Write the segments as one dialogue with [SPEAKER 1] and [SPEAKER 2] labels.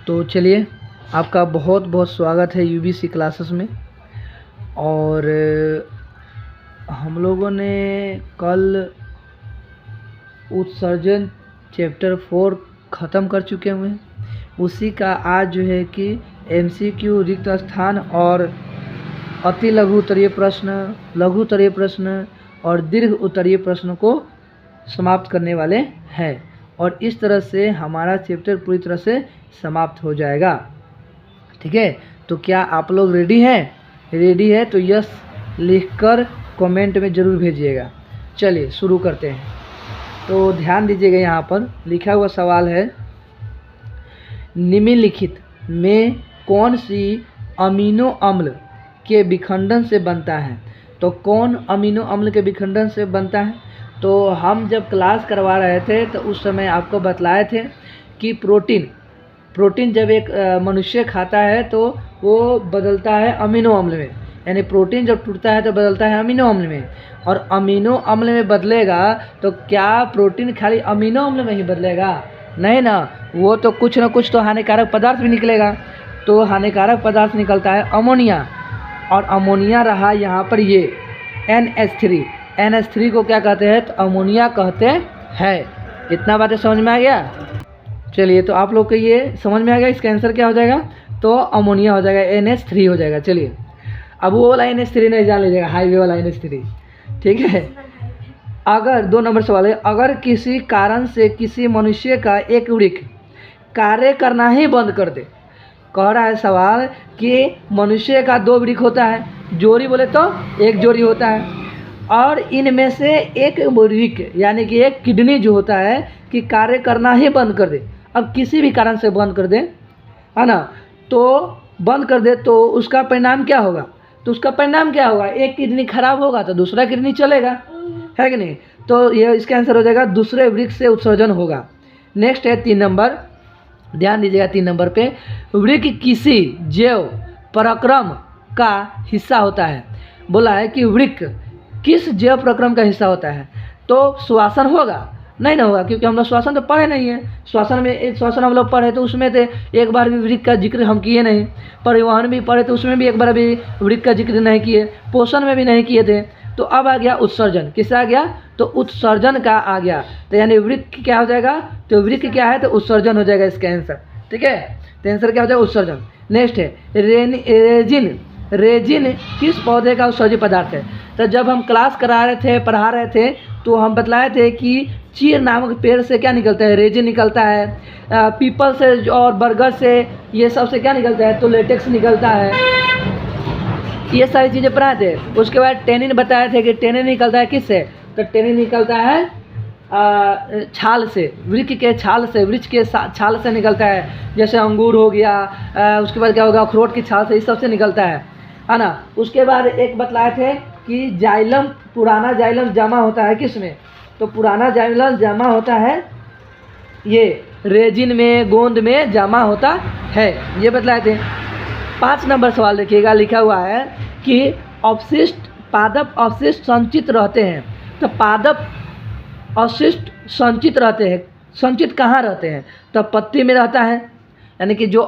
[SPEAKER 1] तो चलिए, आपका बहुत बहुत स्वागत है यूबीसी क्लासेस में। और हम लोगों ने कल उत्सर्जन चैप्टर 4 ख़त्म कर चुके हुए हैं। उसी का आज जो है कि एमसीक्यू, रिक्त स्थान और अति लघु उत्तरीय प्रश्न, लघु उत्तरीय प्रश्न और दीर्घ उत्तरीय प्रश्न को समाप्त करने वाले हैं। और इस तरह से हमारा चैप्टर पूरी तरह से समाप्त हो जाएगा। ठीक है, तो क्या आप लोग रेडी हैं? रेडी है तो यस लिखकर कमेंट में ज़रूर भेजिएगा। चलिए शुरू करते हैं। तो ध्यान दीजिएगा, यहाँ पर लिखा हुआ सवाल है, निम्नलिखित में कौन सी अमीनो अम्ल के विखंडन से बनता है? तो कौन अमीनो अम्ल के विखंडन से बनता है? तो हम जब क्लास करवा रहे थे तो उस समय आपको बतलाए थे कि प्रोटीन जब एक मनुष्य खाता है तो वो बदलता है अमीनो अम्ल में, यानी प्रोटीन जब टूटता है तो बदलता है अमीनो अम्ल में। और अमीनो अम्ल में बदलेगा तो क्या प्रोटीन खाली अमीनो अम्ल में ही बदलेगा? नहीं ना, वो तो कुछ ना कुछ तो हानिकारक पदार्थ भी निकलेगा। तो हानिकारक पदार्थ निकलता है अमोनिया, और अमोनिया रहा यहाँ पर ये NH3। NH3 को क्या कहते हैं? तो अमोनिया कहते हैं। इतना बातें समझ में आ गया? चलिए, तो आप लोग को ये समझ में आ गया इसका आंसर क्या हो जाएगा? तो अमोनिया हो जाएगा, NH3 हो जाएगा। चलिए, अब वो वाला NH3 नहीं जान लीजिएगा, हाईवे वाला NH3। ठीक है। अगर 2 नंबर सवाल है, अगर किसी कारण से किसी मनुष्य का एक वृक्क कार्य करना ही बंद कर दे, कह रहा है सवाल कि मनुष्य का 2 वृक्क होता है, जोड़ी बोले तो एक जोड़ी होता है, और इनमें से एक वृक्क यानी कि एक किडनी जो होता है कि कार्य करना ही बंद कर दे। अब किसी भी कारण से बंद कर दे, है ना, तो बंद कर दे तो उसका परिणाम क्या होगा? तो उसका परिणाम क्या होगा? एक किडनी खराब होगा तो दूसरा किडनी चलेगा, है कि नहीं? तो ये इसका आंसर हो जाएगा, दूसरे वृक्क से उत्सर्जन होगा। नेक्स्ट है 3 नंबर, ध्यान दीजिएगा 3 नंबर पे, वृक्क किसी जैव प्रक्रम का हिस्सा होता है। बोला है कि वृक्क किस जैव प्रक्रम का हिस्सा होता है? तो श्वसन होगा? नहीं ना होगा, क्योंकि हम लोग श्वसन तो पढ़े नहीं है। श्वसन हम लोग पढ़े तो उसमें तो एक बार भी वृक्क का जिक्र हम किए नहीं। परिवहन भी पढ़े तो उसमें भी एक बार भी वृक्क का जिक्र नहीं किए। पोषण में भी नहीं किए थे। तो अब आ गया उत्सर्जन। किसका आ गया? तो उत्सर्जन का आ गया। तो यानी वृक्क क्या हो जाएगा? तो वृक्क क्या है? तो उत्सर्जन हो जाएगा इसका आंसर। ठीक है, तो आंसर क्या हो जाएगा? उत्सर्जन। नेक्स्ट है रेजिन किस पौधे का उत्सर्जित पदार्थ है? तो जब हम क्लास करा रहे थे, पढ़ा रहे थे, तो हम बतलाए थे कि चीड़ नामक पेड़ से क्या निकलता है? रेजिन निकलता है। पीपल से और बरगद से, ये सब से क्या निकलता है? तो लेटेक्स निकलता है। ये सारी चीज़ें पढ़ाए थे। उसके बाद टेनिन बताए थे कि टेनिन निकलता है किससे? तो टेनिन निकलता है छाल से, वृक्क के छाल से, वृक्ष के छाल से निकलता है। जैसे अंगूर हो गया, उसके बाद क्या होगा? अखरोट की छाल से, इस सब से निकलता है ना। उसके बाद एक बतलाए थे कि जाइलम, पुराना जाइलम जमा होता है किस में? तो पुराना जाइलम जमा होता है ये रेजिन में, गोंद में जमा होता है, ये बतलाए थे। 5 नंबर सवाल देखिएगा, लिखा हुआ है कि अवशिष्ट पादप अवशिष्ट संचित रहते हैं। तो पादप अवशिष्ट संचित रहते हैं, संचित कहाँ रहते हैं? तो पत्ती में रहता है, यानी कि जो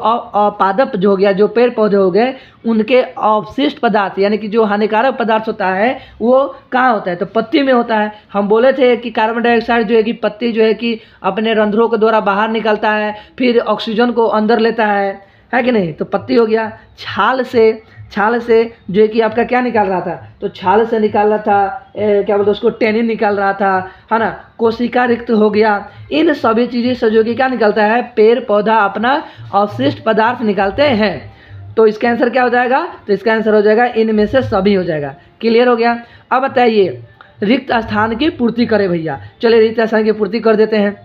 [SPEAKER 1] पादप जो हो गया, जो पेड़ पौधे हो गए, उनके अवशिष्ट पदार्थ यानी कि जो हानिकारक पदार्थ होता है वो कहाँ होता है? तो पत्ती में होता है। हम बोले थे कि कार्बन डाइऑक्साइड जो है कि पत्ती जो है कि अपने रंध्रों के द्वारा बाहर निकलता है, फिर ऑक्सीजन को अंदर लेता है कि नहीं? तो पत्ती हो गया। छाल से जो है कि आपका क्या निकाल रहा था? तो छाल से निकाल रहा था, क्या बोलते उसको, टेनिन निकाल रहा था, है ना। कोशिका रिक्त हो गया। इन सभी चीज़ें से जो कि क्या निकलता है? पेड़ पौधा अपना अवशिष्ट पदार्थ निकालते हैं। तो इसका आंसर क्या हो जाएगा? तो इसका आंसर हो जाएगा इनमें से सभी हो जाएगा। क्लियर हो गया? अब बताइए, रिक्त स्थान की पूर्ति करें भैया। चलिए रिक्त स्थान की पूर्ति कर देते हैं।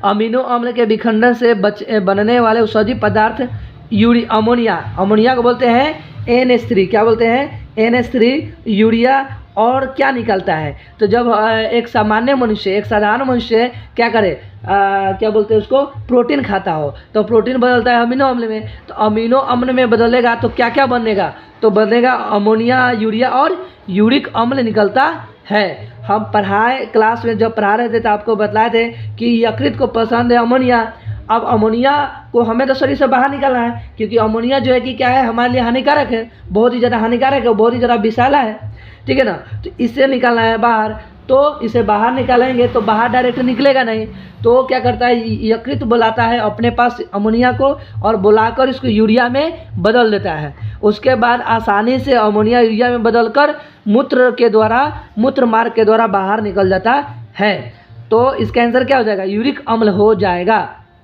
[SPEAKER 1] अमीनो अम्ल के विखंडन से बनने वाले उत्सर्जित पदार्थ अमोनिया को बोलते हैं NH3। क्या बोलते हैं? NH3। यूरिया और क्या निकलता है? तो जब एक सामान्य मनुष्य, एक साधारण मनुष्य क्या करे, क्या बोलते हैं उसको, प्रोटीन खाता हो, तो प्रोटीन बदलता है अमीनो अम्ल में। तो अमीनो अम्ल में बदलेगा तो क्या क्या बनेगा? तो बनेगा अमोनिया, यूरिया और यूरिक अम्ल निकलता है। हम पढ़ाए क्लास में जब पढ़ा रहे थे तो आपको बतलाए थे कि यकृत को पसंद है अमोनिया, अब अमोनिया को हमें तो शरीर से बाहर निकालना है, क्योंकि अमोनिया जो है कि क्या है, हमारे लिए हानिकारक है, बहुत ही ज़्यादा हानिकारक है, बहुत ही ज़्यादा विषैला है, ठीक है ना। तो इससे निकालना है बाहर, तो इसे बाहर निकालेंगे तो बाहर डायरेक्ट निकलेगा नहीं, तो क्या करता है, यकृत बुलाता है अपने पास अमोनिया को और बुलाकर इसको यूरिया में बदल देता है। उसके बाद आसानी से अमोनिया यूरिया में बदलकर मूत्र के द्वारा, मूत्र मार्ग के द्वारा बाहर निकल जाता है। तो इसका आंसर क्या हो जाएगा, यूरिक अम्ल हो जाएगा,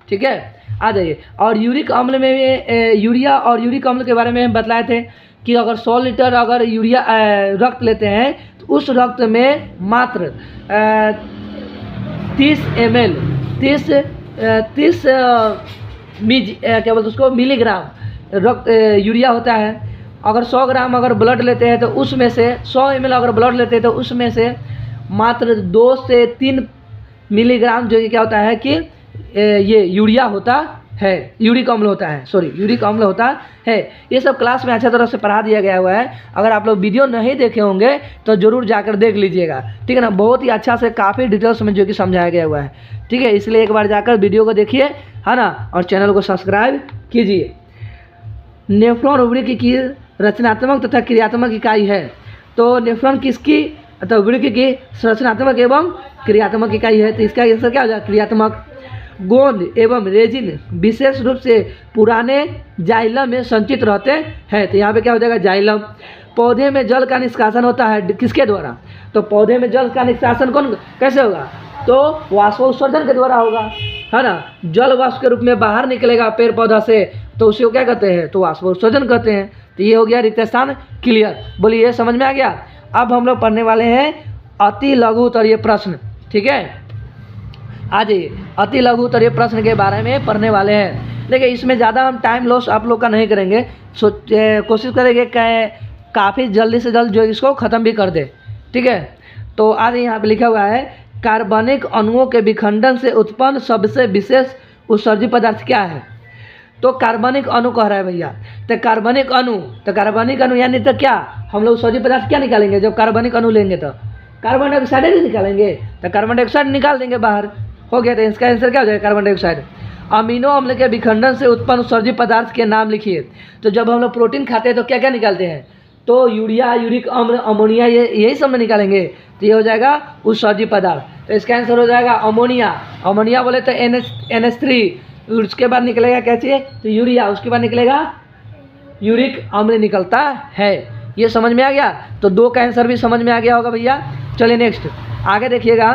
[SPEAKER 1] ठीक है। आ जाइए, और यूरिक अम्ल में भी यूरिया और यूरिक अम्ल के बारे में हम बतलाए थे कि अगर 100 लीटर अगर यूरिया रक्त लेते हैं तो उस रक्त में मात्र 30 ml 30 क्या बोलते उसको मिलीग्राम रक्त यूरिया होता है। अगर 100 ग्राम अगर ब्लड लेते हैं तो उसमें से 100 ml अगर ब्लड लेते हैं तो उसमें से मात्र 2 से 3 मिलीग्राम जो कि क्या होता है कि ये यूरिया होता है, यूरिक अम्ल होता है, सॉरी यूरिक अम्ल होता है। ये सब क्लास में अच्छा तरह से पढ़ा दिया गया हुआ है। अगर आप लोग वीडियो नहीं देखे होंगे तो ज़रूर जाकर देख लीजिएगा, ठीक है ना। बहुत ही अच्छा से काफ़ी डिटेल्स में जो कि समझाया गया हुआ है, ठीक है। इसलिए एक बार जाकर वीडियो को देखिए, है ना, और चैनल को सब्सक्राइब कीजिए। नेफ्रॉन उर्वरक की रचनात्मक तथा क्रियात्मक इकाई है। तो नेफ्रॉन किसकी अथवा उर्वरक की रचनात्मक एवं क्रियात्मक इकाई है, तो इसका आंसर क्या हो जाएगा, क्रियात्मक। गोंद एवं रेजिन विशेष रूप से पुराने जाइलम में संचित रहते हैं, तो यहाँ पे क्या हो जाएगा, जाइलम। पौधे में जल का निष्कासन होता है किसके द्वारा, तो पौधे में जल का निष्कासन कौन कैसे होगा, तो वाष्पोत्सर्जन के द्वारा होगा, है ना। जल वाष्प के रूप में बाहर निकलेगा पेड़ पौधा से, तो उसे क्या कहते हैं, तो वाष्पोत्सर्जन कहते हैं। तो ये हो गया रिक्त स्थान क्लियर। बोलिए समझ में आ गया। अब हम लोग पढ़ने वाले हैं अति लघु उत्तरीय प्रश्न, ठीक है। आ जाइए, अति लघु उत्तरीय प्रश्न के बारे में पढ़ने वाले हैं। देखिए इसमें ज़्यादा हम टाइम लॉस आप लोग का नहीं करेंगे, कोशिश करेंगे काफ़ी जल्दी से जल्द जो इसको ख़त्म भी कर दे, ठीक है। तो आज यहाँ पे लिखा हुआ है कार्बनिक अणुओं के विखंडन से उत्पन्न सबसे विशेष उत्सर्जी पदार्थ क्या है। तो कार्बनिक अणु कह रहा है भैया, तो कार्बनिक अणु यानी तो क्या, हम लोग उत्सर्जी पदार्थ क्या निकालेंगे, जब कार्बनिक अणु लेंगे तो कार्बन डाइऑक्साइड ही निकालेंगे, तो कार्बन डाइऑक्साइड निकाल देंगे बाहर, हो गया। तो इसका आंसर क्या हो जाएगा, कार्बन डाइऑक्साइड। अमीनो अम्ल के विखंडन से उत्पन्न उत्सर्जी पदार्थ के नाम लिखिए। तो जब हम लोग प्रोटीन खाते हैं तो क्या क्या निकालते हैं, तो यूरिया, यूरिक अम्ल, अमोनिया, यही सब में निकालेंगे, तो ये हो जाएगा उत्सर्जी पदार्थ। तो इसका आंसर हो जाएगा अमोनिया। अमोनिया बोले तो NH3, उसके बाद निकलेगा क्या चाहिए, तो यूरिया, उसके बाद निकलेगा यूरिक अम्ल निकलता है। ये समझ में आ गया। तो 2 का आंसर भी समझ में आ गया होगा भैया। चलिए नेक्स्ट आगे देखिएगा।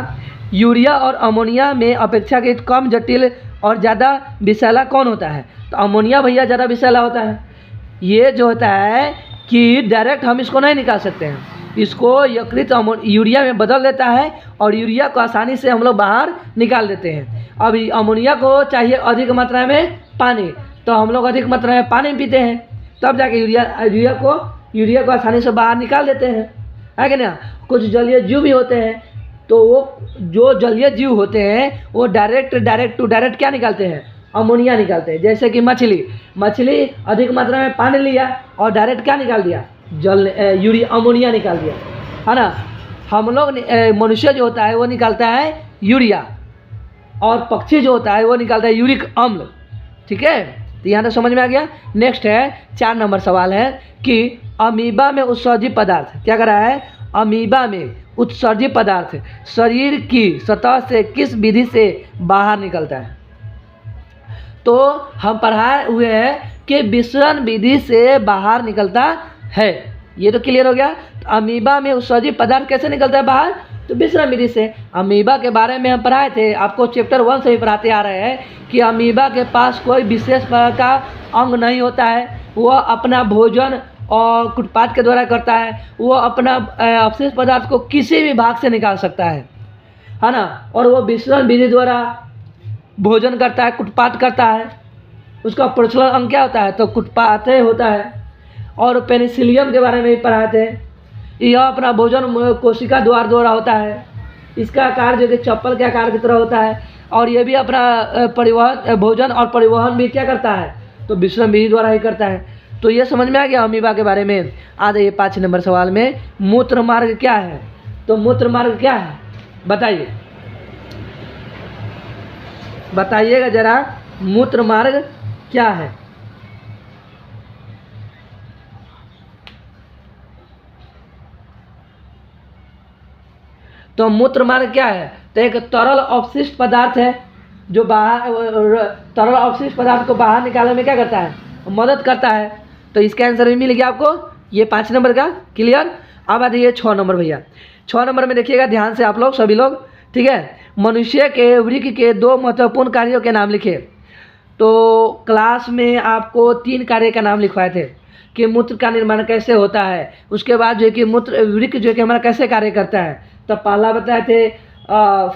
[SPEAKER 1] यूरिया और अमोनिया में अपेक्षाकृत कम जटिल और ज़्यादा विषैला कौन होता है, तो अमोनिया भैया ज़्यादा विषैला होता है। ये जो होता है कि डायरेक्ट हम इसको नहीं निकाल सकते हैं, इसको यकृत यूरिया में बदल देता है और यूरिया को आसानी से हम लोग बाहर निकाल देते हैं। अभी अमोनिया को चाहिए अधिक मात्रा में पानी, तो हम लोग अधिक मात्रा में पानी पीते हैं, तब जाके यूरिया को आसानी से बाहर निकाल देते हैं, है कि ना। कुछ जलीय जीव भी होते हैं, तो वो जो जलीय जीव होते हैं वो डायरेक्ट क्या निकालते हैं, अमोनिया निकालते हैं। जैसे कि मछली अधिक मात्रा में पानी लिया और डायरेक्ट क्या निकाल दिया, अमोनिया निकाल दिया, है ना। हम लोग मनुष्य जो होता है वो निकालता है यूरिया, और पक्षी जो होता है वो निकालता है यूरिक अम्ल, ठीक है। तो यहाँ तक समझ में आ गया। नेक्स्ट है 4 नंबर सवाल है कि अमीबा में उत्सर्जी पदार्थ क्या कर रहा है, अमीबा में उत्सर्जी पदार्थ शरीर की सतह से किस विधि से बाहर निकलता है। तो हम पढ़ाए हुए हैं कि विसरण विधि से बाहर निकलता है, ये तो क्लियर हो गया। तो अमीबा में उत्सर्जी पदार्थ कैसे निकलता है बाहर, तो विसरण विधि से। अमीबा के बारे में हम पढ़ाए थे, आपको चैप्टर 1 से ही पढ़ाते आ रहे हैं कि अमीबा के पास कोई विशेष प्रकार का अंग नहीं होता है, वह अपना भोजन और कुटपात के द्वारा करता है, वो अपना अवशेष पदार्थ को किसी भी भाग से निकाल सकता है ना। और वो विसरण विधि द्वारा भोजन करता है, कुटपात करता है, उसका प्रचलन अंग क्या होता है, तो कुटपात होता है। और पेनिसिलियम के बारे में भी पढ़ाए थे, यह अपना भोजन कोशिका द्वारा होता है, इसका आकार जो कि चप्पल के आकार की तरह होता है, और ये भी अपना भोजन और परिवहन भी क्या करता है, तो विसरण विधि द्वारा ही करता है। तो ये समझ में आ गया अमीबा के बारे में। आ जाइए 5 नंबर सवाल में, मूत्र मार्ग क्या है, तो मूत्र मार्ग क्या है बताइएगा जरा, मूत्र मार्ग क्या है? तो मूत्र मार्ग क्या है? तो एक तरल अवशिष्ट पदार्थ है जो तरल अवशिष्ट पदार्थ को बाहर निकालने में क्या करता है? मदद करता है। तो इसका आंसर भी मिल गया आपको, ये 5 नंबर का। क्लियर। अब आ जाइए 6 नंबर भैया। 6 नंबर में देखिएगा ध्यान से आप लोग सभी लोग, ठीक है। मनुष्य के वृक्क के 2 महत्वपूर्ण कार्यों के नाम लिखे। तो क्लास में आपको 3 कार्य का नाम लिखवाए थे कि मूत्र का निर्माण कैसे होता है, उसके बाद जो है कि मूत्र वृक्क जो है कि हमारा कैसे कार्य करता है। तो पहला बताए थे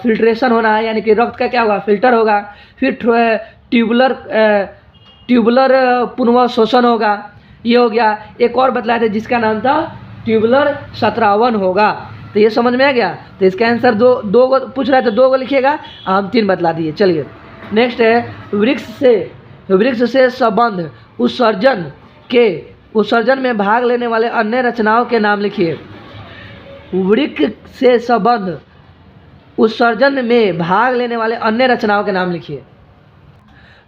[SPEAKER 1] फिल्ट्रेशन होना है, यानी कि रक्त का क्या होगा? फिल्टर होगा। फिर ट्यूबुलर पुनर्शोषण होगा, ये हो गया। एक और बतलाए थे जिसका नाम था ट्यूबुलर सत्रावन होगा। तो ये समझ में आ गया। तो इसका आंसर दो गो पूछ रहा है तो 2 गो लिखिएगा, हम 3 बतला दिए। चलिए नेक्स्ट है वृक्ष से संबंध उत्सर्जन में भाग लेने वाले अन्य रचनाओं के नाम लिखिए। वृक्क से संबंध उत्सर्जन में भाग लेने वाले अन्य रचनाओं के नाम लिखिए।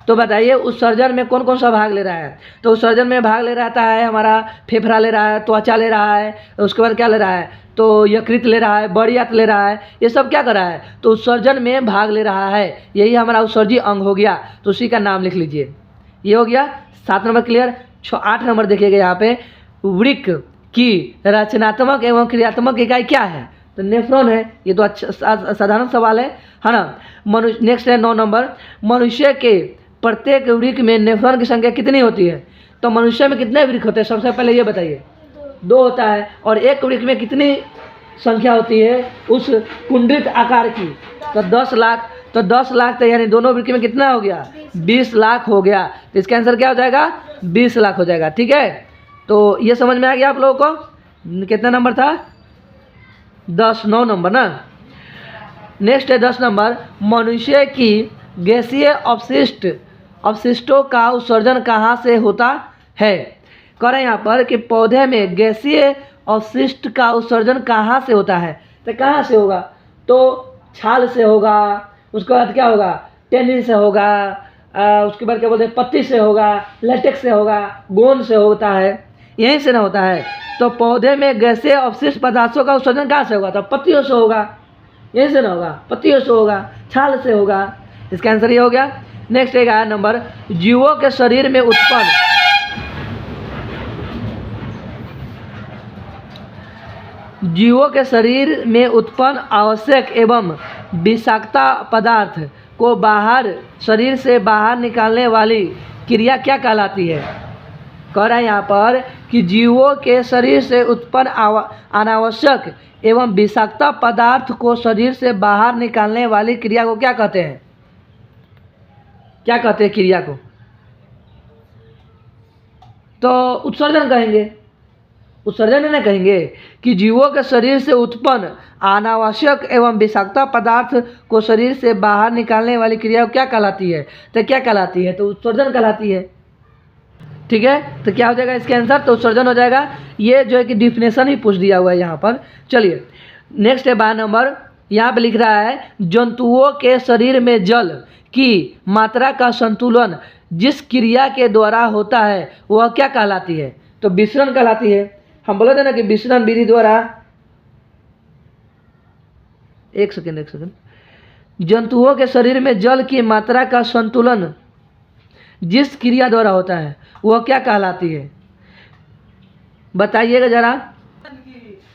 [SPEAKER 1] तो बताइए उत्सर्जन में कौन कौन सा भाग ले रहा है? तो उत्सर्जन में भाग ले रहता है हमारा फेफड़ा ले रहा है, त्वचा ले रहा है, उसके बाद क्या ले रहा है? तो यकृत ले रहा है, बड़ी आंत ले रहा है। ये सब क्या कर रहा है? तो उत्सर्जन में भाग ले रहा है। यही हमारा उत्सर्जी अंग हो गया। तो उसी का नाम लिख लीजिए। ये हो गया 7 नंबर क्लियर। 8 नंबर देखिएगा यहाँ पे, वृक्क की रचनात्मक एवं क्रियात्मक इकाई क्या है? तो नेफ्रॉन है। ये तो अच्छा साधारण सवाल है ना। नेक्स्ट है 9 नंबर, मनुष्य के प्रत्येक वृक्क में नेफ्रॉन की संख्या कितनी होती है? तो मनुष्य में कितने वृक्क होते हैं? सबसे पहले ये बताइए। 2 होता है। और एक वृक्क में कितनी संख्या होती है उस कुंडलित आकार की? तो 10 लाख। तो 10 लाख तो यानी दोनों वृक्क में कितना हो गया? 20 लाख हो गया। तो इसका आंसर क्या हो जाएगा? 20 लाख हो जाएगा। ठीक है। तो ये समझ में आ गया आप लोगों को? कितना नंबर था? 9 नंबर ना। नेक्स्ट है 10 नंबर, मनुष्य की गैसीय अपशिष्टों का उत्सर्जन कहाँ से होता है? कह रहे हैं यहाँ पर कि पौधे में गैसीय अपशिष्ट का उत्सर्जन कहाँ से होता है? तो कहाँ से होगा? तो छाल से होगा, उसके बाद क्या होगा? टेनिन से होगा, उसके बाद क्या बोलते हैं? पत्ती से होगा, लेटेक्स से होगा, गोंद से होता है, यहीं से ना होता है। तो पौधे में गैसीय अपशिष्ट पदार्थों का उत्सर्जन कहाँ से होगा? तो पत्तियों से होगा, यहीं से ना होगा, पत्तियों से होगा, छाल से होगा। इसका आंसर ये हो गया। नेक्स्ट एक आया नंबर, जीवों के शरीर में उत्पन्न आवश्यक एवं विषाक्त पदार्थ को शरीर से बाहर निकालने वाली क्रिया क्या कहलाती है? कह रहा है यहाँ पर कि जीवों के शरीर से उत्पन्न अनावश्यक एवं विषाक्त पदार्थ को शरीर से बाहर निकालने वाली क्रिया को क्या कहते हैं? क्या कहते हैं क्रिया को? तो उत्सर्जन कहेंगे। उत्सर्जन नहीं कहेंगे कि जीवों के शरीर से उत्पन्न अनावश्यक एवं विषाक्त पदार्थ को शरीर से बाहर निकालने वाली क्रिया क्या कहलाती है? तो क्या कहलाती है? तो उत्सर्जन कहलाती है। ठीक है। तो क्या हो जाएगा इसके आंसर? तो उत्सर्जन हो जाएगा। ये जो है कि डिफिनेशन ही पूछ दिया हुआ है यहाँ पर। चलिए नेक्स्ट है 12 नंबर, यहाँ पे लिख रहा है जंतुओं के शरीर में जल की मात्रा का संतुलन जिस क्रिया के द्वारा होता है वह क्या कहलाती है? तो विसरण कहलाती है। हम बोले थे ना कि विसरण विधि द्वारा, एक सेकंड, जंतुओं के शरीर में जल की मात्रा का संतुलन जिस क्रिया द्वारा होता है वह क्या कहलाती है? बताइएगा जरा।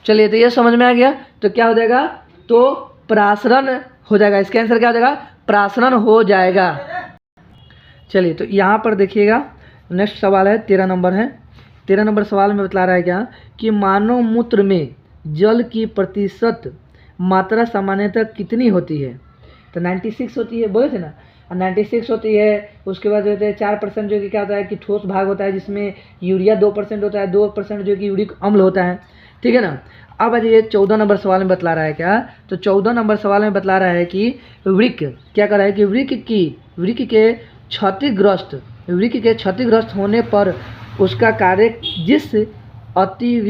[SPEAKER 1] चलिए तो ये समझ में आ गया। तो क्या हो जाएगा? तो प्रासरण हो जाएगा। इसका आंसर क्या हो जाएगा? प्रासरण हो जाएगा। चलिए तो यहाँ पर देखिएगा नेक्स्ट सवाल है 13 नंबर है। 13 नंबर सवाल में बतला रहा है क्या कि मानव मूत्र में जल की प्रतिशत मात्रा सामान्यतः कितनी होती है? तो 96 होती है, बोले थे ना, 96 होती है। उसके बाद जो है 4% जो कि क्या होता है कि ठोस भाग होता है जिसमें यूरिया 2% होता है, 2% जो कि यूरिक अम्ल होता है। ठीक है ना। अब ये 14 नंबर सवाल में बतला रहा है क्या? तो 14 नंबर सवाल में बतला रहा है कि वृक्क क्या कर रहा है कि वृक्क के क्षतिग्रस्त होने पर उसका कार्य जिस अति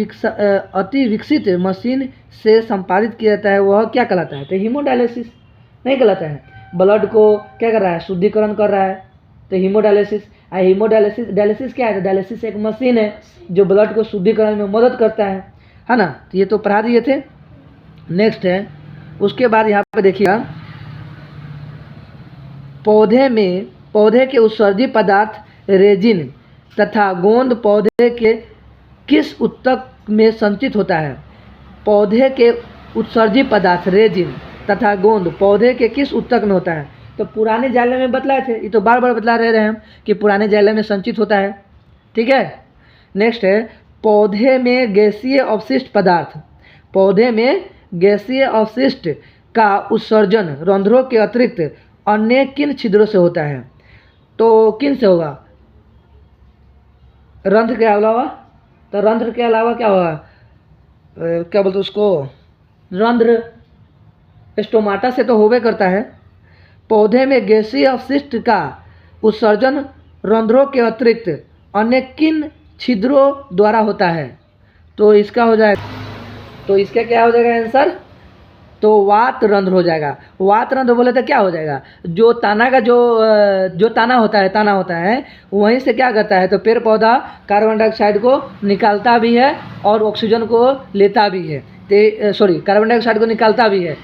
[SPEAKER 1] विकसित मशीन से संपादित किया जाता है वह क्या कहलाता है? तो हीमोडायलिसिस नहीं कहलाता है। ब्लड को क्या कर रहा है? शुद्धिकरण कर रहा है। तो हीमोडायलिसिस। डायलिसिस क्या है? तो डायलिसिस एक मशीन है जो ब्लड को शुद्धिकरण में मदद करता है ना। तो ये तो पढ़ा दिए थे। नेक्स्ट है, उसके बाद यहाँ पे देखिएगा, पौधे के उत्सर्जी पदार्थ रेजिन तथा गोंद पौधे के किस ऊतक में संचित होता है? पौधे के उत्सर्जी पदार्थ रेजिन तथा गोंद पौधे के किस ऊतक में होता है? तो पुराने जाइलम में बतलाए थे, ये तो बार बार बतला रहे हैं हम कि पुराने जाइलम में संचित होता है। ठीक है। नेक्स्ट है, पौधे में गैसीय अवशिष्ट पदार्थ, पौधे में गैसीय अवशिष्ट का उत्सर्जन रंध्रों के अतिरिक्त अन्य किन छिद्रों से होता है? तो किन से होगा? रंध्र के अलावा? तो रंध्र के अलावा क्या होगा? क्या बोलते उसको? रंध्र स्टोमाटा से तो होबे करता है। पौधे में गैसीय अवशिष्ट का उत्सर्जन रंध्रों के अतिरिक्त अन्य किन छिद्रों द्वारा होता है? तो इसका हो जाएगा, तो इसका क्या हो जाएगा आंसर? तो वात रंध्र हो जाएगा। वात रंध्र बोले तो क्या हो जाएगा? जो ताना का जो ताना होता है वहीं से क्या करता है? तो पेड़ पौधा कार्बन डाइऑक्साइड को निकालता भी है और ऑक्सीजन को लेता भी है। कार्बन डाइऑक्साइड को निकालता भी है,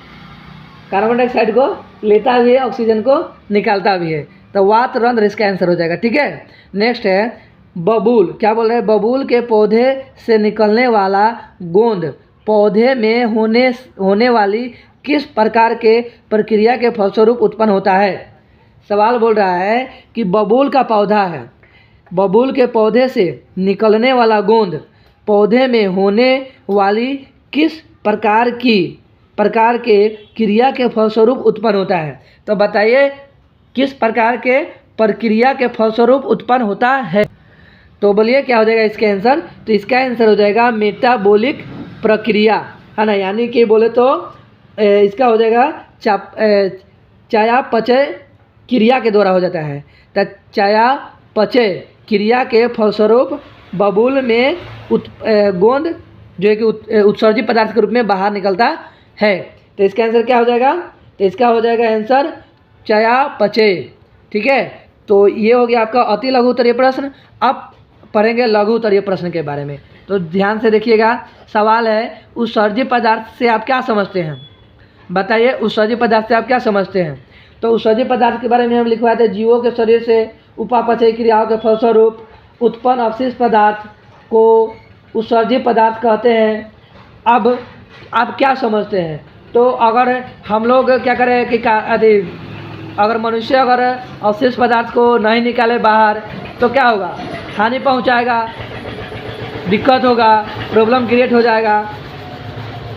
[SPEAKER 1] कार्बन डाइऑक्साइड को लेता भी है, ऑक्सीजन को निकालता भी है। तो वात रंध्र इसका आंसर हो जाएगा। ठीक है। नेक्स्ट है बबूल। क्या बोल रहे हैं? बबूल के पौधे से निकलने वाला गोंद पौधे में होने वाली किस प्रकार के प्रक्रिया के फलस्वरूप उत्पन्न होता है? सवाल बोल रहा है कि बबूल का पौधा है, बबूल के पौधे से निकलने वाला गोंद पौधे में होने वाली किस प्रकार के क्रिया के फलस्वरूप उत्पन्न होता है? तो बताइए किस प्रकार के प्रक्रिया के फलस्वरूप उत्पन्न होता है? तो बोलिए क्या हो जाएगा इसका आंसर? तो इसका आंसर हो जाएगा मेटाबॉलिक प्रक्रिया, है ना। यानी कि बोले तो इसका हो जाएगा चयापचय क्रिया के द्वारा हो जाता है। तो चयापचय क्रिया के फलस्वरूप बबूल में गोंद जो है कि उत्सर्जी पदार्थ के रूप में बाहर निकलता है। तो इसका आंसर क्या हो जाएगा? तो इसका हो जाएगा आंसर चयापचय। ठीक है। तो ये हो गया आपका अति लघु उत्तरीय प्रश्न। अब पढ़ेंगे लघु उत्तरीय प्रश्न के बारे में। तो ध्यान से देखिएगा। सवाल है, उत्सर्जी पदार्थ से आप क्या समझते हैं? बताइए उत्सर्जी पदार्थ से आप क्या समझते हैं? तो उत्सर्जी पदार्थ के बारे में हम लिखवाए थे, जीवों के शरीर से उपापचय क्रियाओं के फलस्वरूप उत्पन्न अवशिष्ट पदार्थ को उत्सर्जी पदार्थ कहते हैं। अब आप क्या समझते हैं? तो अगर हम लोग क्या करें कि अगर मनुष्य अगर अवशिष्ट पदार्थ को नहीं निकाले बाहर तो क्या होगा? हानि पहुंचाएगा, दिक्कत होगा, प्रॉब्लम क्रिएट हो जाएगा।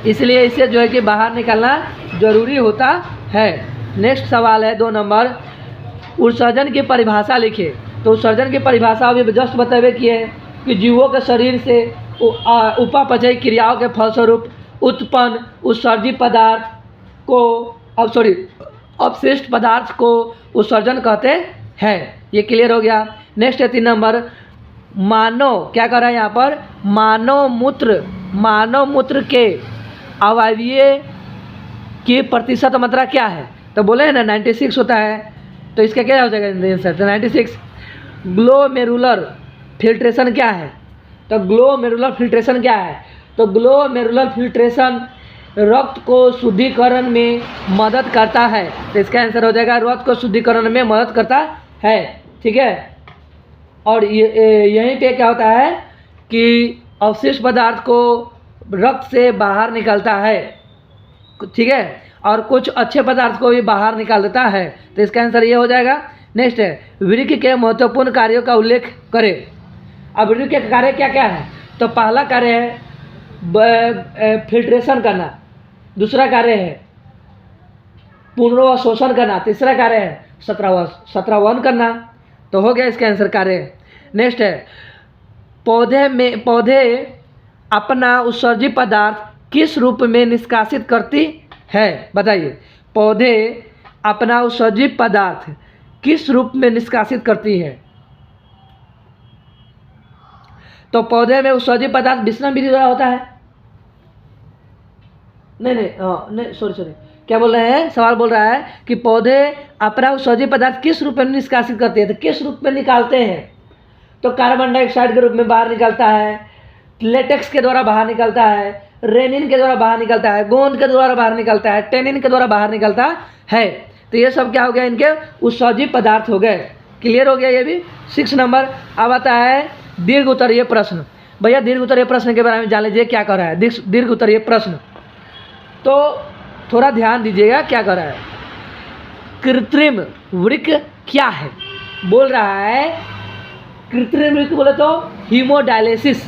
[SPEAKER 1] इसलिए इसे जो है कि बाहर निकालना जरूरी होता है। नेक्स्ट सवाल है 2 नंबर, उत्सर्जन की परिभाषा लिखिए। तो उत्सर्जन की परिभाषा अभी जस्ट बतबे किए कि जीवों के शरीर से उपापचय क्रियाओं के फलस्वरूप उत्पन्न उत्सर्जी पदार्थ को अपशिष्ट पदार्थ को उत्सर्जन कहते हैं। ये क्लियर हो गया। नेक्स्ट है 3 नंबर, मानव क्या कर रहा है यहाँ पर? मानव मूत्र के अवायवीय की प्रतिशत मात्रा क्या है? तो बोले हैं ना 96 होता है। तो इसका क्या हो जाएगा आंसर? तो 96। ग्लोमेरुलर फिल्ट्रेशन क्या है? तो ग्लोमेरुलर फिल्ट्रेशन क्या है? तो ग्लोमेरुलर फिल्ट्रेशन रक्त को शुद्धिकरण में मदद करता है। तो इसका आंसर हो जाएगा रक्त को शुद्धिकरण में मदद करता है। ठीक है। और यहीं पे क्या होता है कि अवशिष्ट पदार्थ को रक्त से बाहर निकलता है। ठीक है। और कुछ अच्छे पदार्थ को भी बाहर निकाल देता है। तो इसका आंसर ये हो जाएगा। नेक्स्ट है, वृक्क के महत्वपूर्ण कार्यों का उल्लेख करें। अब वृक्क के कार्य क्या क्या है? तो पहला कार्य है फिल्ट्रेशन करना, दूसरा कार्य है पुनर्वशोषण करना, तीसरा कार्य है सत्रवन करना। तो हो गया इसका आंसर कार्य। नेक्स्ट है, पौधे अपना उत्सर्जी पदार्थ किस रूप में निष्कासित करती है? बताइए पौधे अपना उत्सर्जी पदार्थ किस रूप में निष्कासित करती है? तो पौधे में उत्सर्जी पदार्थ विसरण विधि द्वारा होता है। नहीं सॉरी। क्या बोल रहे हैं, सवाल बोल रहा है कि पौधे अपराग उत्सर्जी पदार्थ किस रूप में निष्कासित करते हैं, तो किस रूप में निकालते हैं, तो कार्बन डाइऑक्साइड के रूप में बाहर निकलता है, लेटेक्स के द्वारा बाहर निकलता है, रेनिन के द्वारा बाहर निकलता है, गोंद के द्वारा बाहर निकलता है, टेनिन के द्वारा बाहर निकलता है। तो ये सब क्या हो गया, इनके उत्सर्जी पदार्थ हो गए। क्लियर हो गया ये भी। 6 नंबर। अब आता है दीर्घ उत्तरीय प्रश्न। भैया दीर्घ उत्तरीय प्रश्न के बारे में जान लीजिए क्या कर रहा है। दीर्घ उत्तरीय प्रश्न, तो थोड़ा ध्यान दीजिएगा क्या कर रहा है। कृत्रिम वृक्क क्या है, बोल रहा है कृत्रिम वृक्क बोले तो हीमोडायलिसिस,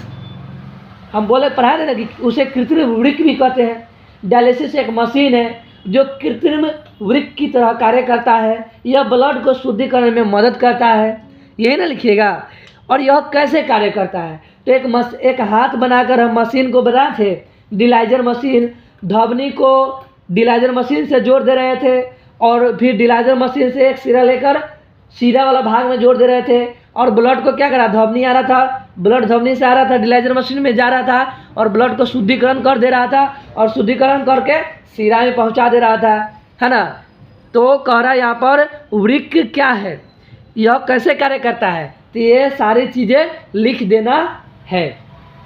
[SPEAKER 1] हम बोले पढ़ा रहे ना कि उसे कृत्रिम वृक्क भी कहते हैं। डायलिसिस एक मशीन है जो कृत्रिम वृक्क की तरह कार्य करता है। यह ब्लड को शुद्धिकरण में मदद करता है, यही ना लिखिएगा। और यह कैसे कार्य करता है, तो एक हाथ बनाकर हम मशीन को बना थे, डिलाइजर मशीन, ध्वनि को डिलाइजर मशीन से जोड़ दे रहे थे और फिर डिलाइजर मशीन से एक सिरा लेकर सीधा वाला भाग में जोड़ दे रहे थे और ब्लड को क्या करा, ध्वनि आ रहा था, ब्लड ध्वनि से आ रहा था, डिलाइजर मशीन में जा रहा था और ब्लड को शुद्धिकरण कर दे रहा था और शुद्धिकरण करके सिरा में पहुंचा दे रहा था, है ना। तो कह रहा है यहाँ पर वृक्क क्या है, यह कैसे कार्य करता है, तो ये सारी चीज़ें लिख देना है।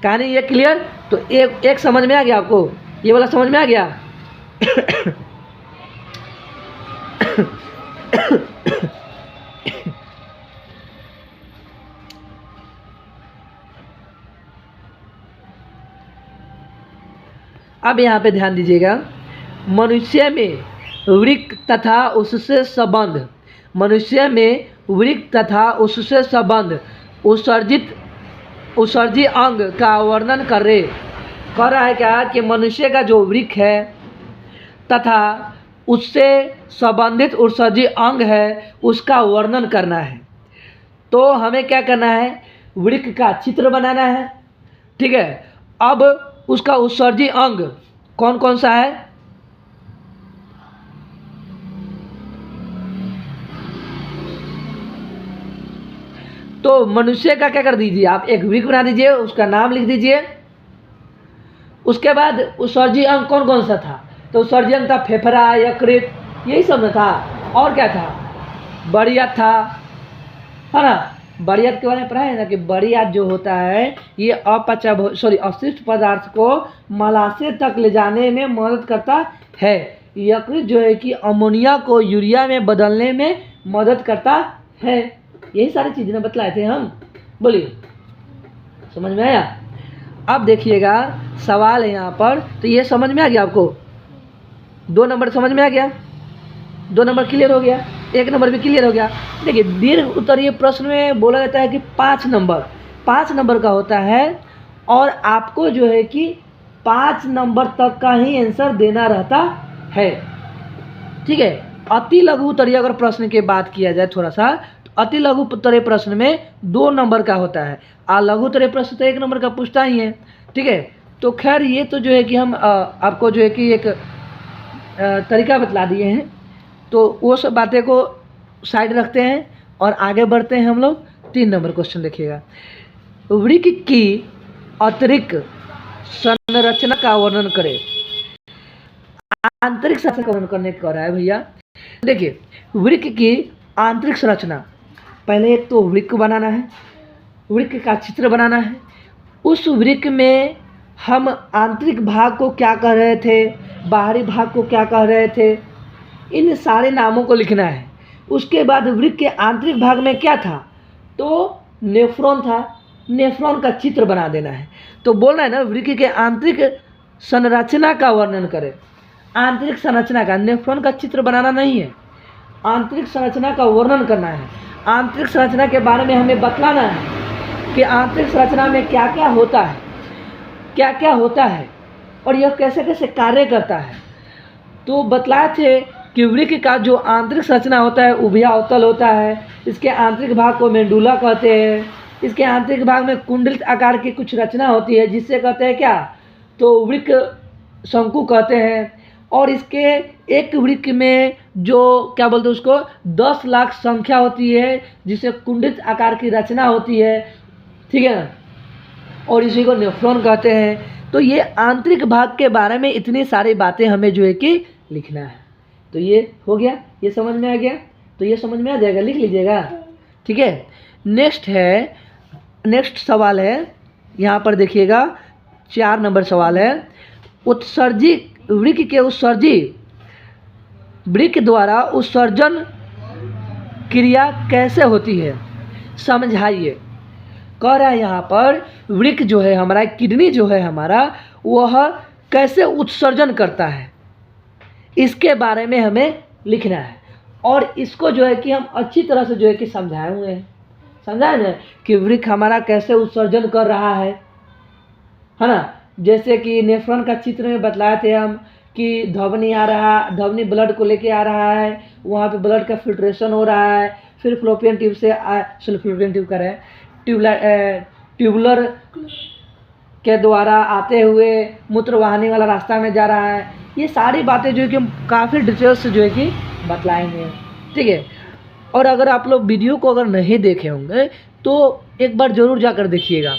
[SPEAKER 1] कहानी ये क्लियर। तो एक समझ में आ गया आपको, ये वाला समझ में आ गया। अब यहाँ पे ध्यान दीजिएगा, मनुष्य में वृक्क तथा उससे संबंध, मनुष्य में वृक्क तथा उससे संबंध उत्सर्जी अंग का वर्णन कर रहा है क्या कि मनुष्य का जो वृक्क है तथा उससे संबंधित उत्सर्जी अंग है उसका वर्णन करना है। तो हमें क्या करना है, वृक्क का चित्र बनाना है, ठीक है। अब उसका उत्सर्जी अंग कौन कौन सा है, तो मनुष्य का क्या कर दीजिए आप, एक वृक्क बना दीजिए, उसका नाम लिख दीजिए। उसके बाद उत्सर्जी अंग कौन कौन सा था, तो उत्सर्जी अंग था फेफड़ा, यकृत, यही सब न था। और क्या था, बड़ियात था, है ना। बड़ियात के बारे में पढ़ा है ना कि बड़ियात जो होता है ये अपशिष्ट पदार्थ को मलाशय तक ले जाने में मदद करता है। यकृत जो है कि अमोनिया को यूरिया में बदलने में मदद करता है। यही सारी चीज़ें बतलाए थे हम। बोलिए, समझ में आया। अब देखिएगा सवाल है यहाँ पर, तो ये समझ में आ गया आपको, 2 नंबर समझ में आ गया, 2 नंबर क्लियर हो गया, 1 नंबर भी क्लियर हो गया। देखिए दीर्घ उत्तरीय प्रश्न में बोला जाता है कि 5 नंबर का होता है और आपको जो है कि 5 नंबर तक का ही आंसर देना रहता है, ठीक है। अति लघु उत्तरीय अगर प्रश्न की बात किया जाए थोड़ा सा, तो अति लघु उत्तरीय प्रश्न में 2 नंबर का होता है और लघु उत्तरीय प्रश्न तो 1 नंबर का पूछता ही है, ठीक है। तो खैर ये तो जो है कि हम आपको जो है कि एक तरीका बतला दिए हैं, तो वो सब बातें को साइड रखते हैं और आगे बढ़ते हैं हम लोग। 3 नंबर क्वेश्चन देखिएगा, वृक्क की आंतरिक संरचना का वर्णन करें। आंतरिक संरचना का वर्णन करने का रहा है भैया। देखिए वृक्क की आंतरिक संरचना, पहले एक तो वृक्क बनाना है, वृक्क का चित्र बनाना है। उस वृक्क में हम आंतरिक भाग को क्या कह रहे थे, बाहरी भाग को क्या कह रहे थे, इन सारे नामों को लिखना है। उसके बाद वृक्क के आंतरिक भाग में क्या था, तो नेफ्रॉन था, नेफ्रॉन का चित्र बना देना है। तो बोल रहा है ना वृक्क के आंतरिक संरचना का वर्णन करें। आंतरिक संरचना का, नेफ्रॉन का चित्र बनाना नहीं है, आंतरिक संरचना का वर्णन करना है। आंतरिक संरचना के बारे में हमें बतलाना है कि आंतरिक संरचना में क्या क्या होता है, क्या क्या होता है और यह कैसे कैसे कार्य करता है। तो बतलाए थे कि वृक्क का जो आंतरिक संरचना होता है उभयावतल होता है। इसके आंतरिक भाग को मेंडुला कहते हैं। इसके आंतरिक भाग में कुंडलित आकार की कुछ रचना होती है जिससे कहते हैं क्या, तो वृक्क शंकु कहते हैं। और इसके एक वृक्क में जो क्या बोलते हैं उसको 10 लाख संख्या होती है जिसे कुंडलित आकार की रचना होती है, ठीक है ना, और इसी को नेफ्रॉन कहते हैं। तो ये आंतरिक भाग के बारे में इतनी सारी बातें हमें जो है कि लिखना है। तो ये हो गया, ये समझ में आ गया। तो ये समझ में आ जाएगा, लिख लीजिएगा, ठीक है। नेक्स्ट सवाल है, यहाँ पर देखिएगा 4 नंबर सवाल है। उत्सर्जी वृक्क के उत्सर्जी वृक्क द्वारा उत्सर्जन क्रिया कैसे होती है, समझाइए। कह रहा है यहाँ पर वृक्क जो है हमारा, किडनी जो है हमारा, वह कैसे उत्सर्जन करता है, इसके बारे में हमें लिखना है। और इसको जो है कि हम अच्छी तरह से जो है कि समझाए हुए हैं, समझाए ना, कि वृक्क हमारा कैसे उत्सर्जन कर रहा है ना। जैसे कि नेफ्रॉन का चित्र में बतलाए थे हम कि ध्वनि आ रहा, ध्वनि ब्लड को लेके आ रहा है, वहाँ पे ब्लड का फिल्ट्रेशन हो रहा है, फिर फ्लोपियन ट्यूब से फ्लोपियन ट्यूब का है ट्यूबुलर के द्वारा आते हुए मूत्रवाहिनी वाला रास्ता में जा रहा है। ये सारी बातें जो है कि हम काफ़ी डिटेल्स से जो है कि बतलाएंगे, ठीक है। और अगर आप लोग वीडियो को अगर नहीं देखे होंगे तो एक बार ज़रूर जाकर देखिएगा,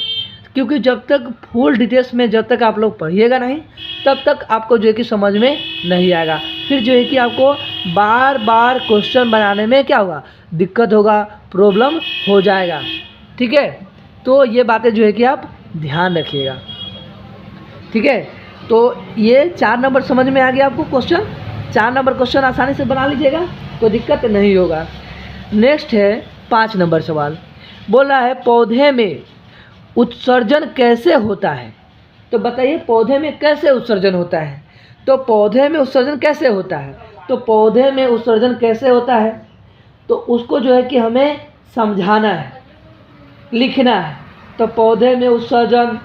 [SPEAKER 1] क्योंकि जब तक फुल डिटेल्स में जब तक आप लोग पढ़िएगा नहीं, तब तक आपको जो है कि समझ में नहीं आएगा। फिर जो है कि आपको बार बार क्वेश्चन बनाने में क्या होगा, दिक्कत होगा, प्रॉब्लम हो जाएगा, ठीक है। तो ये बातें जो है कि आप ध्यान रखिएगा, ठीक है। तो ये 4 नंबर समझ में आ गया आपको क्वेश्चन। 4 नंबर क्वेश्चन आसानी से बना लीजिएगा, तो दिक्कत नहीं होगा। नेक्स्ट है 5 नंबर सवाल, बोल रहा है पौधे में उत्सर्जन कैसे होता है। तो बताइए पौधे में कैसे उत्सर्जन होता है। तो पौधे में उत्सर्जन कैसे होता है, तो पौधे में उत्सर्जन कैसे होता है, तो उसको जो है कि हमें समझाना है, लिखना है। तो पौधे में उत्सर्जन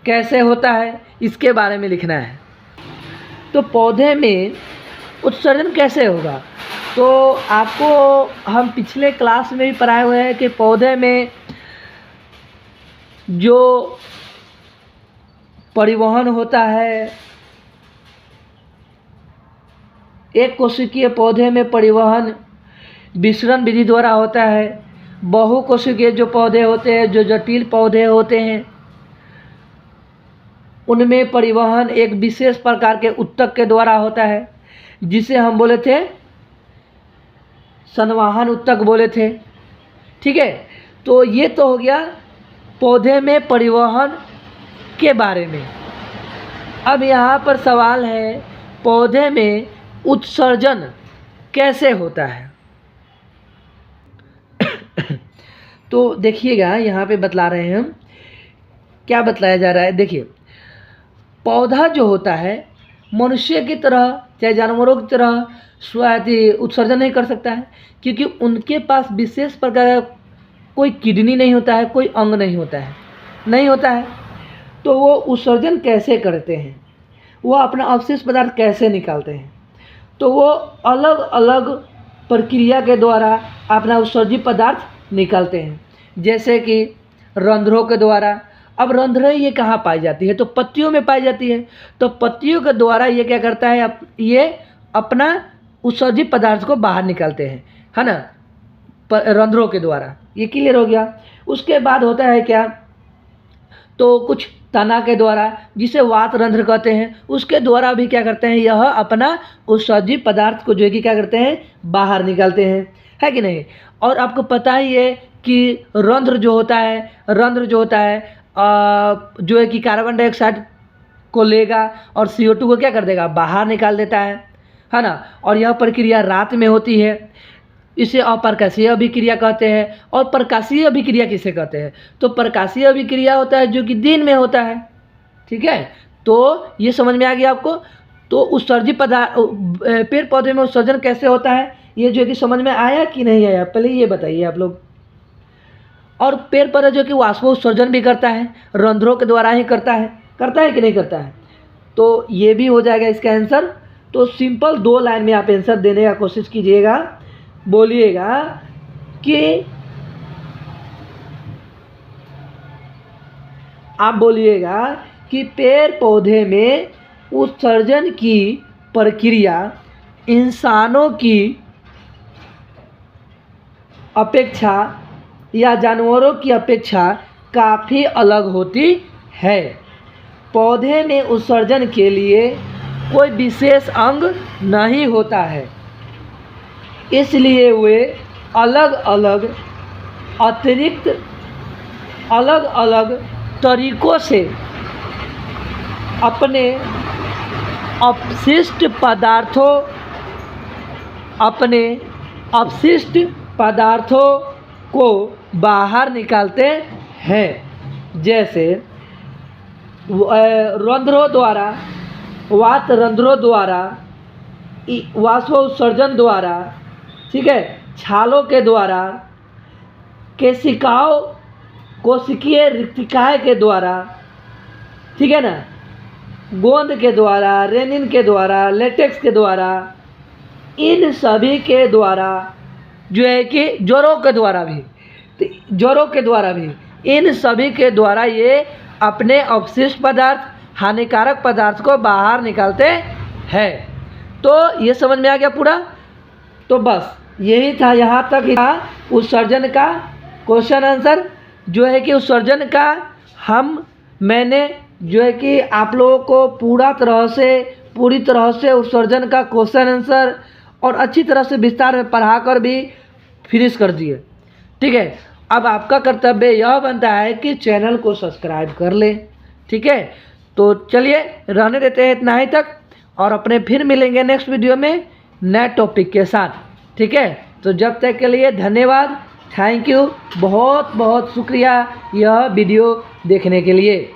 [SPEAKER 1] कैसे होता है, इसके बारे में लिखना है। तो पौधे में उत्सर्जन कैसे होगा, तो आपको हम पिछले क्लास में भी पढ़ाए हुए हैं कि पौधे में जो परिवहन होता है, एक कोशिकीय पौधे में परिवहन विसरण विधि द्वारा होता है। बहुकोशिकीय जो पौधे होते हैं, जो जटिल पौधे होते हैं, उनमें परिवहन एक विशेष प्रकार के उत्तक के द्वारा होता है, जिसे हम बोले थे संवहन उत्तक बोले थे, ठीक है। तो ये तो हो गया पौधे में परिवहन के बारे में। अब यहाँ पर सवाल है पौधे में उत्सर्जन कैसे होता है। तो देखिएगा यहाँ पे बतला रहे हैं हम, क्या बतलाया जा रहा है। देखिए पौधा जो होता है मनुष्य की तरह चाहे जानवरों की तरह उत्सर्जन नहीं कर सकता है, क्योंकि उनके पास विशेष प्रकार का कोई किडनी नहीं होता है, कोई अंग नहीं होता है। तो वो उत्सर्जन कैसे करते हैं, वो अपना अवशेष पदार्थ कैसे निकालते हैं, तो वो अलग अलग प्रक्रिया के द्वारा अपना उत्सर्जी पदार्थ निकालते हैं। जैसे कि रंध्रों के द्वारा। अब रंध्रें ये कहाँ पाई जाती है, तो पत्तियों में पाई जाती है। तो पत्तियों के द्वारा ये क्या करता है, ये अपना उत्सर्जी पदार्थ को बाहर निकालते हैं, है ना, रंध्रों के द्वारा। ये क्लियर हो गया। उसके बाद होता है क्या, तो कुछ तना के द्वारा, जिसे वात रंध्र कहते हैं, उसके द्वारा भी क्या करते हैं, यह अपना उत्सर्जी पदार्थ को जो है कि क्या करते हैं, बाहर निकालते हैं, है कि नहीं। और आपको पता ही है कि रंध्र जो होता है जो है कि कार्बन डाइऑक्साइड को लेगा और CO2 को क्या कर देगा, बाहर निकाल देता है ना। और यह प्रक्रिया रात में होती है, इसे अप्रकाशीय अभिक्रिया कहते हैं। और प्रकाशीय अभिक्रिया किसे कहते हैं, तो प्रकाशीय अभिक्रिया होता है जो कि दिन में होता है, ठीक है। तो ये समझ में आ गया आपको। तो उत्सर्जी पदार्थ पेड़ पौधे में उत्सर्जन कैसे होता है, ये जो कि समझ में आया कि नहीं आया, पहले ये बताइए आप लोग। और पेड़ पौधा जो कि वाष्पोत्सर्जन भी करता है, रंध्रों के द्वारा ही करता है कि नहीं करता है। तो ये भी हो जाएगा इसका आंसर। तो सिंपल 2 लाइन में आप आंसर देने का कोशिश कीजिएगा। बोलिएगा कि पेड़ पौधे में उत्सर्जन की प्रक्रिया इंसानों की अपेक्षा या जानवरों की अपेक्षा काफ़ी अलग होती है। पौधे में उत्सर्जन के लिए कोई विशेष अंग नहीं होता है, इसलिए वे अलग अलग अतिरिक्त अलग अलग तरीकों से अपने अपशिष्ट पदार्थों को बाहर निकालते हैं। जैसे रंध्रों द्वारा, वात रंध्रों द्वारा, वाष्प उत्सर्जन द्वारा, ठीक है, छालों के द्वारा, कोशिकीय रिक्तिकाय के द्वारा, ठीक है ना, गोंद के द्वारा, रेनिन के द्वारा, लेटेक्स के द्वारा, इन सभी के द्वारा जो है कि ज्वरों के द्वारा भी इन सभी के द्वारा ये अपने अपशिष्ट पदार्थ, हानिकारक पदार्थ को बाहर निकालते हैं। तो ये समझ में आ गया पूरा। तो बस यही था, यहाँ तक ही था उत्सर्जन का क्वेश्चन आंसर, जो है कि उत्सर्जन का मैंने जो है कि आप लोगों को पूरी तरह से उत्सर्जन का क्वेश्चन आंसर और अच्छी तरह से विस्तार में पढ़ाकर भी फिनिश कर दिए। ठीक है, अब आपका कर्तव्य यह बनता है कि चैनल को सब्सक्राइब कर लें। ठीक है, तो चलिए रहने देते हैं इतना ही तक, और अपने फिर मिलेंगे नेक्स्ट वीडियो में नए टॉपिक के साथ। ठीक है, तो जब तक के लिए धन्यवाद, थैंक यू, बहुत बहुत शुक्रिया यह वीडियो देखने के लिए।